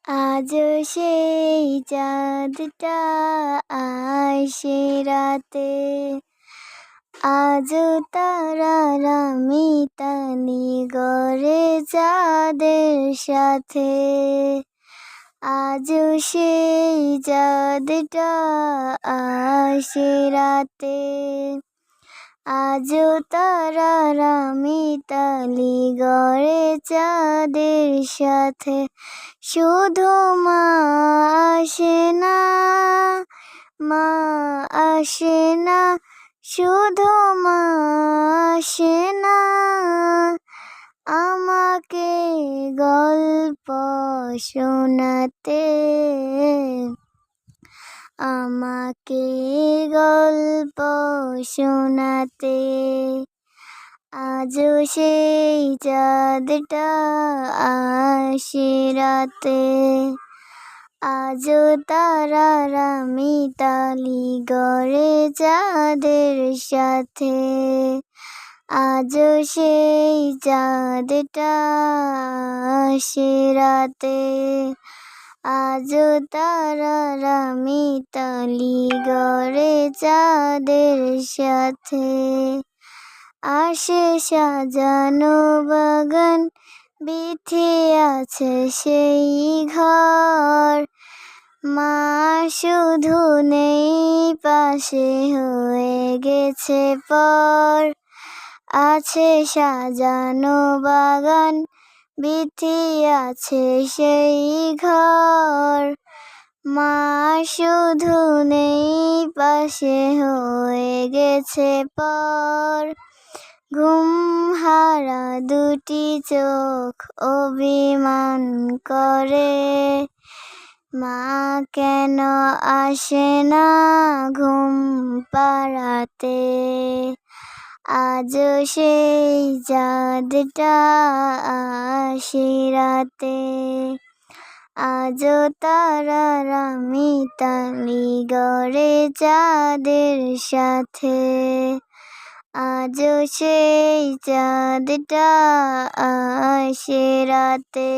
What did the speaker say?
আজও সেই চাঁদটা আসে রাতে, আজও তারারা মিতালি গড়ে চাঁদের সাথে। আজও সেই চাঁদটা আসে রাতে, আজও তারারা মিতালি গড়ে চাঁদের সাথে। শুধু মা আসে না, মা আসে না, শুধু মা আসে না, আমাকে গল্প শোনাতে, আমাকে গল্প শোনাতে। আজও সেই চাঁদটা আসে রাতে, আজও তারারা মিতালি গড়ে চাঁদের সাথে। আজও সেই চাঁদটা আসে রাতে, আজও তারারা মিতালি গড়ে চাঁদের সাথে। আসে সাজানো বাগান, বিথে আছে সেই ঘর, মা শুধু নেই পাশে, হয়ে গেছে পর। আছে সাজানো বাগান, বিথে আছে সেই ঘর, মা শুধু নেই পাশে, হয়ে গেছে পর। ঘুম হারা দুটি চোখ অভিমান করে, মা কেন আসে না ঘুম পাড়াতে। আজও সেই চাঁদটা আসে রাতে, আজও তারারা মিতালি গড়ে চাঁদের সাথে। আজও সেই চাঁদটা আসে রাতে।